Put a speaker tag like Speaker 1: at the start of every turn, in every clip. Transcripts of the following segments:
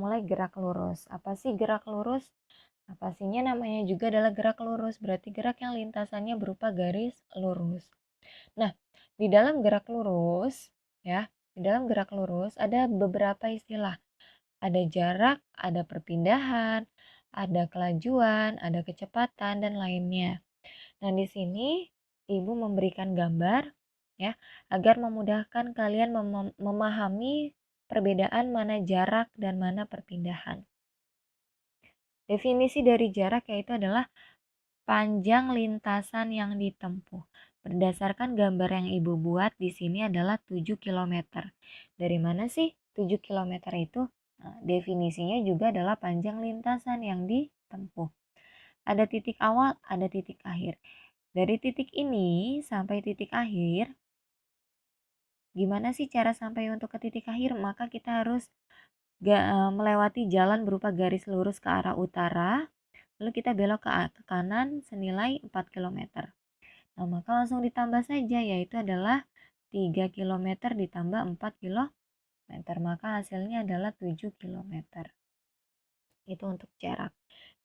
Speaker 1: mulai gerak lurus. Apa sih gerak lurus? Pastinya namanya juga adalah gerak lurus, berarti gerak yang lintasannya berupa garis lurus. Nah, di dalam gerak lurus, ya, di dalam gerak lurus ada beberapa istilah. Ada jarak, ada perpindahan, ada kelajuan, ada kecepatan, dan lainnya. Nah, di sini Ibu memberikan gambar ya, agar memudahkan kalian memahami perbedaan mana jarak dan mana perpindahan. Definisi dari jarak yaitu adalah panjang lintasan yang ditempuh. Berdasarkan gambar yang Ibu buat di sini adalah 7 km. Dari mana sih 7 km itu? Nah, definisinya juga adalah panjang lintasan yang ditempuh. Ada titik awal, ada titik akhir. Dari titik ini sampai titik akhir, gimana sih cara sampai untuk ke titik akhir? Maka kita harus melewati jalan berupa garis lurus ke arah utara, lalu kita belok ke kanan senilai 4 km. Nah, maka langsung ditambah saja, yaitu adalah 3 km ditambah 4 km, maka hasilnya adalah 7 km. Itu untuk jarak.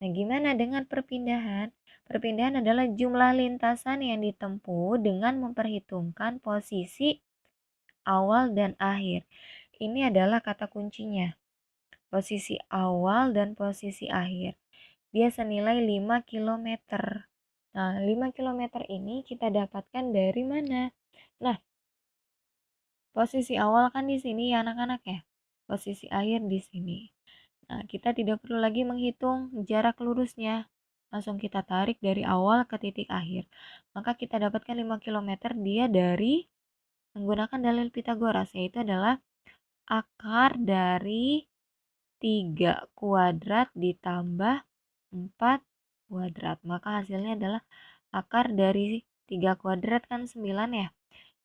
Speaker 1: Nah, gimana dengan perpindahan? Perpindahan adalah jumlah lintasan yang ditempuh dengan memperhitungkan posisi awal dan akhir. Ini adalah kata kuncinya. Posisi awal dan posisi akhir. Dia senilai 5 km. Nah, 5 km ini kita dapatkan dari mana? Nah, posisi awal kan di sini ya anak-anak ya. Posisi akhir di sini. Nah, kita tidak perlu lagi menghitung jarak lurusnya. Langsung kita tarik dari awal ke titik akhir. Maka kita dapatkan 5 km dia dari menggunakan dalil Pitagoras, yaitu adalah akar dari 3 kuadrat ditambah 4 kuadrat. Maka hasilnya adalah akar dari 3 kuadrat kan 9 ya.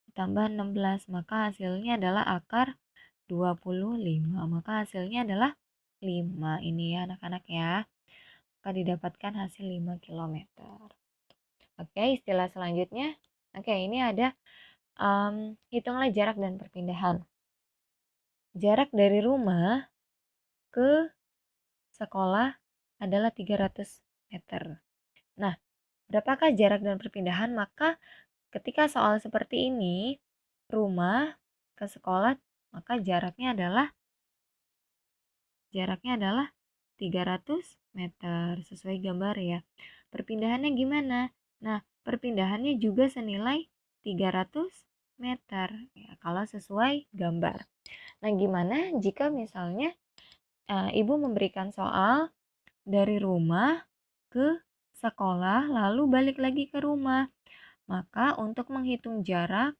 Speaker 1: Ditambah 16. Maka hasilnya adalah akar 25. Maka hasilnya adalah 5. Ini ya anak-anak ya. Maka didapatkan hasil 5 km. Oke, istilah selanjutnya. Oke, ini ada hitunglah jarak dan perpindahan. Jarak dari rumah ke sekolah adalah 300 meter. Nah, berapakah jarak dan perpindahan? Maka ketika soal seperti ini, rumah ke sekolah, maka jaraknya adalah 300 meter sesuai gambar ya. Perpindahannya gimana? Nah, perpindahannya juga senilai 300 meter ya, kalau sesuai gambar. Nah, gimana jika misalnya Ibu memberikan soal dari rumah ke sekolah lalu balik lagi ke rumah? Maka untuk menghitung jarak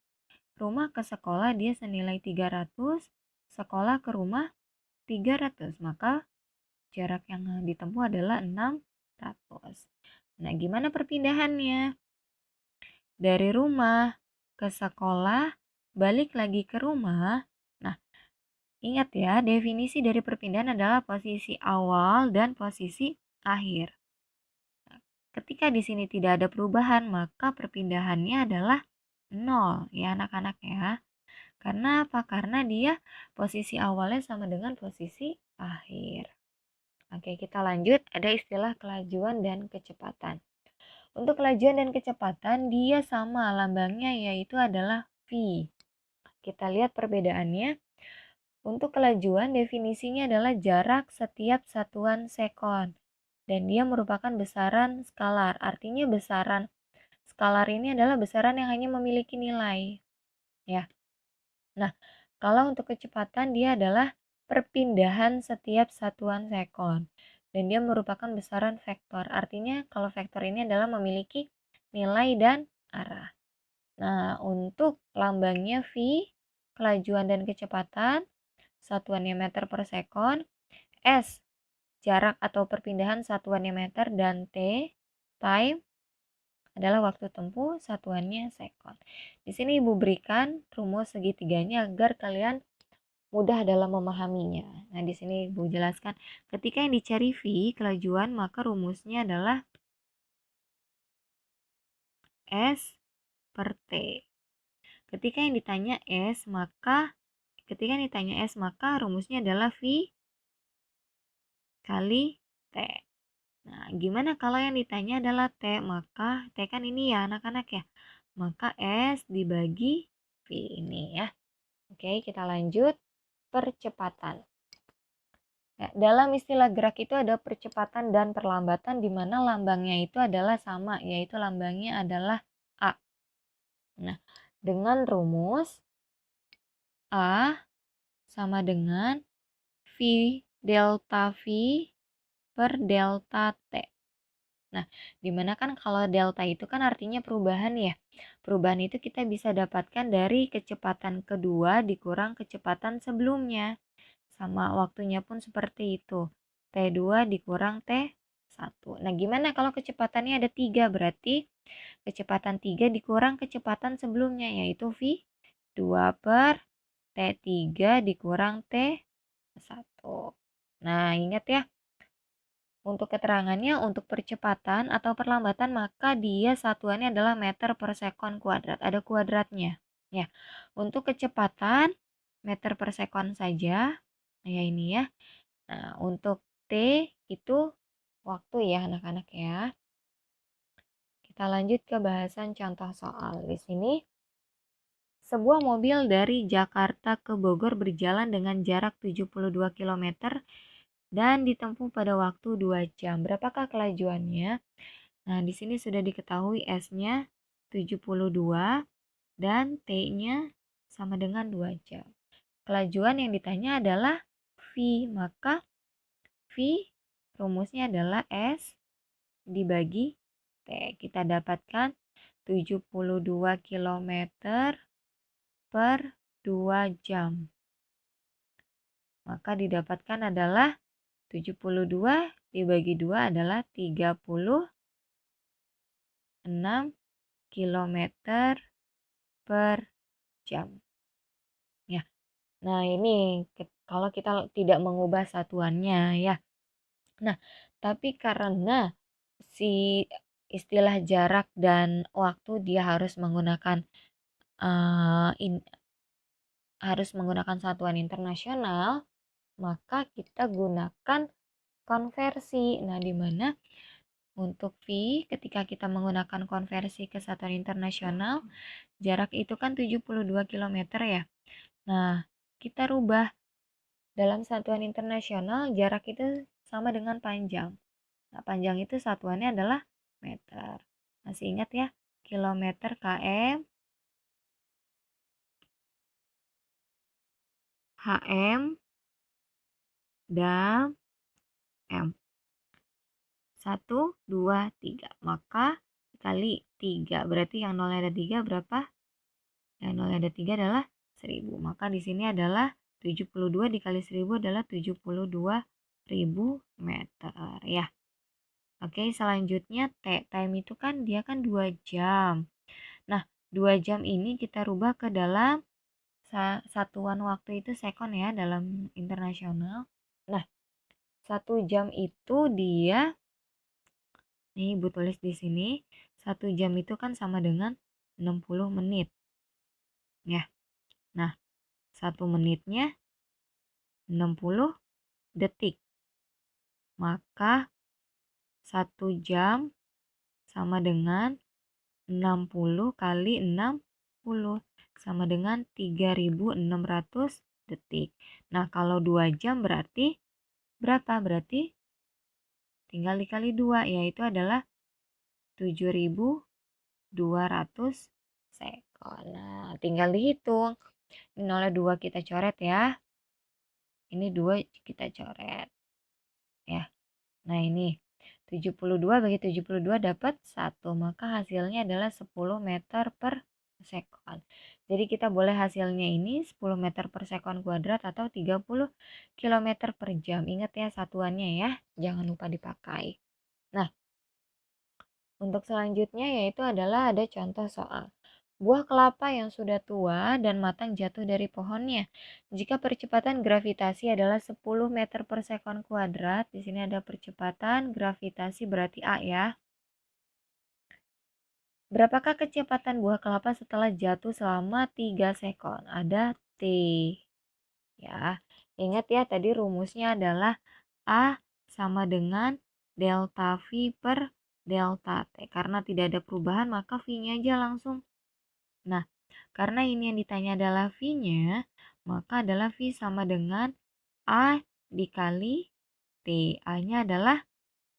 Speaker 1: rumah ke sekolah dia senilai 300, sekolah ke rumah 300. Maka jarak yang ditempuh adalah 600. Nah, gimana perpindahannya? Dari rumah ke sekolah, balik lagi ke rumah. Nah, ingat ya, definisi dari perpindahan adalah posisi awal dan posisi akhir. Nah, ketika di sini tidak ada perubahan, maka perpindahannya adalah 0 ya anak-anak ya. Karena apa? Karena dia posisi awalnya sama dengan posisi akhir. Oke, kita lanjut. Ada istilah kelajuan dan kecepatan. Untuk kelajuan dan kecepatan, dia sama lambangnya yaitu adalah V. Kita lihat perbedaannya. Untuk kelajuan, definisinya adalah jarak setiap satuan sekon. Dan dia merupakan besaran skalar. Artinya besaran skalar ini adalah besaran yang hanya memiliki nilai. Ya. Nah, kalau untuk kecepatan dia adalah perpindahan setiap satuan sekon. Dan dia merupakan besaran vektor. Artinya kalau vektor ini adalah memiliki nilai dan arah. Nah, untuk lambangnya V, kelajuan dan kecepatan, satuannya meter per sekon, S, jarak atau perpindahan satuannya meter, dan T, time, adalah waktu tempuh satuannya sekon. Di sini Ibu berikan rumus segitiganya agar kalian mudah dalam memahaminya. Nah, di sini Ibu jelaskan ketika yang dicari V, kelajuan, maka rumusnya adalah S per T. Ketika yang ditanya S, maka rumusnya adalah V kali T. Nah, gimana kalau yang ditanya adalah T? Maka T kan ini ya anak-anak ya. Maka S dibagi V ini ya. Oke, kita lanjut. Percepatan. Ya, dalam istilah gerak itu ada percepatan dan perlambatan di mana lambangnya itu adalah sama, yaitu lambangnya adalah A. Nah, dengan rumus A sama dengan V delta V per delta T. Nah, dimana kan kalau delta itu kan artinya perubahan ya. Perubahan itu kita bisa dapatkan dari kecepatan kedua dikurang kecepatan sebelumnya. Sama waktunya pun seperti itu. T2 dikurang T1. Nah, gimana kalau kecepatannya ada 3? Berarti kecepatan 3 dikurang kecepatan sebelumnya, yaitu V2 per T3 dikurang T1. Nah, ingat ya, untuk keterangannya, untuk percepatan atau perlambatan, maka dia satuannya adalah meter per sekon kuadrat. Ada kuadratnya. Ya, untuk kecepatan, meter per sekon saja. Ya, ini ya. Nah, untuk T itu waktu ya anak-anak ya. Kita lanjut ke bahasan contoh soal. Di sini, sebuah mobil dari Jakarta ke Bogor berjalan dengan jarak 72 km dan ditempuh pada waktu 2 jam. Berapakah kelajuannya? Nah, di sini sudah diketahui S-nya 72 dan T-nya sama dengan 2 jam. Kelajuan yang ditanya adalah V, maka V rumusnya adalah S dibagi T. Kita dapatkan 72 km per 2 jam. Maka didapatkan adalah 72 dibagi 2 adalah 36 km per jam. Ya. Nah, ini kalau kita tidak mengubah satuannya ya. Nah, tapi karena si istilah jarak dan waktu dia harus menggunakan harus menggunakan satuan internasional, maka kita gunakan konversi. Nah, di mana untuk V ketika kita menggunakan konversi ke satuan internasional, jarak itu kan 72 km ya. Nah, kita rubah dalam satuan internasional, jarak itu sama dengan panjang. Nah, panjang itu satuannya adalah meter. Masih ingat ya? Kilometer km, HM, dan M. 1, 2, 3. Maka kali 3. Berarti yang nolnya ada 3 berapa? Yang nolnya ada 3 adalah 1000. Maka di sini adalah 72 dikali 1000 adalah 72.000 meter ya. Oke, selanjutnya T. Time itu kan dia kan 2 jam. Nah, 2 jam ini kita rubah ke dalam satuan waktu itu sekon ya dalam internasional. Nah, 1 jam itu dia, nih Ibu tulis di sini, 1 jam itu kan sama dengan 60 menit. Ya. Nah, 1 menitnya 60 detik. Maka 1 jam sama dengan 60 kali 60 sama dengan 3600 detik. Nah, kalau 2 jam berarti berapa? Berarti tinggal dikali 2, yaitu adalah 7200 sekon. Nah, tinggal dihitung. Ini nolnya 2 kita coret ya. Ini 2 kita coret. Ya. Nah, ini 72 bagi 72 dapat 1. Maka hasilnya adalah 10 meter per sekon. Jadi kita boleh hasilnya ini 10 meter per sekon kuadrat atau 30 km per jam. Ingat ya satuannya ya. Jangan lupa dipakai. Nah, untuk selanjutnya yaitu adalah ada contoh soal. Buah kelapa yang sudah tua dan matang jatuh dari pohonnya. Jika percepatan gravitasi adalah 10 meter per sekon kuadrat, di sini ada percepatan gravitasi berarti A ya. Berapakah kecepatan buah kelapa setelah jatuh selama 3 sekon? Ada T. Ya, ingat ya tadi rumusnya adalah A sama dengan delta V per delta T. Karena tidak ada perubahan, maka V-nya aja langsung. Nah, karena ini yang ditanya adalah V-nya, maka adalah V sama dengan A dikali T. A-nya adalah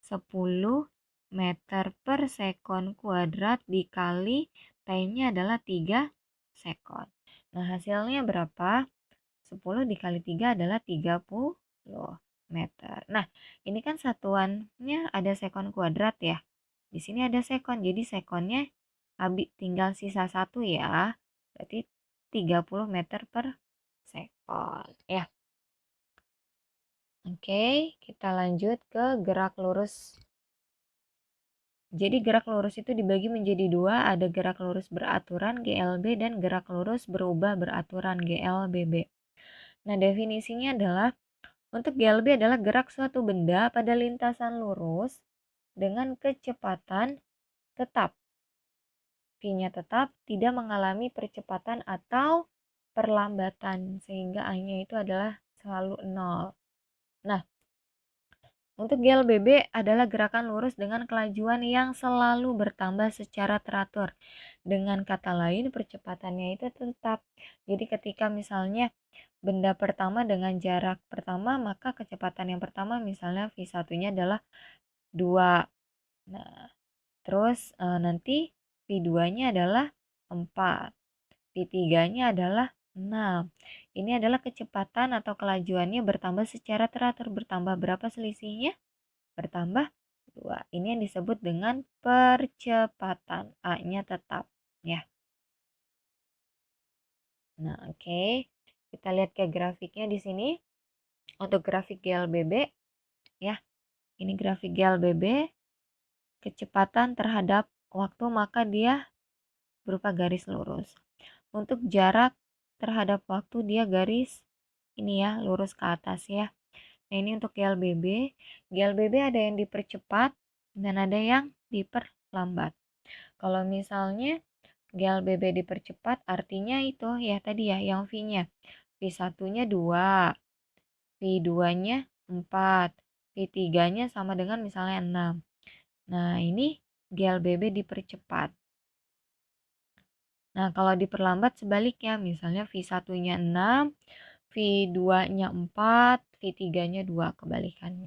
Speaker 1: 10 meter per sekon kuadrat dikali T-nya adalah 3 sekon. Nah, hasilnya berapa? 10 dikali 3 adalah 30 meter. Nah, ini kan satuannya ada sekon kuadrat ya. Di sini ada sekon, jadi sekonnya tinggal sisa 1 ya. Berarti 30 meter per sekon ya. Oke, kita lanjut ke gerak lurus. Jadi gerak lurus itu dibagi menjadi dua, ada gerak lurus beraturan GLB dan gerak lurus berubah beraturan GLBB. Nah, definisinya adalah untuk GLB adalah gerak suatu benda pada lintasan lurus dengan kecepatan tetap. V-nya tetap, tidak mengalami percepatan atau perlambatan, sehingga A-nya itu adalah selalu 0. Nah, untuk GLBB adalah gerakan lurus dengan kelajuan yang selalu bertambah secara teratur. Dengan kata lain, percepatannya itu tetap. Jadi ketika misalnya benda pertama dengan jarak pertama, maka kecepatan yang pertama misalnya V1-nya adalah 2. Nah, terus nanti V2-nya adalah 4. V3-nya adalah 6. Ini adalah kecepatan atau kelajuannya bertambah secara teratur. Bertambah berapa selisihnya? Bertambah 2. Ini yang disebut dengan percepatan. A-nya tetap ya. Nah, oke. Kita lihat ke grafiknya di sini. Untuk grafik GLBB ya. Ini grafik GLBB. Kecepatan terhadap waktu, maka dia berupa garis lurus. Untuk jarak terhadap waktu, dia garis ini ya, lurus ke atas ya. Nah, ini untuk GLBB. GLBB ada yang dipercepat dan ada yang diperlambat. Kalau misalnya GLBB dipercepat, artinya itu ya tadi ya, yang V-nya. V1-nya 2, V2-nya 4, V3-nya sama dengan misalnya 6. Nah, ini GLBB dipercepat. Nah, kalau diperlambat sebaliknya, misalnya V1-nya 6, V2-nya 4, V3-nya 2, kebalikannya.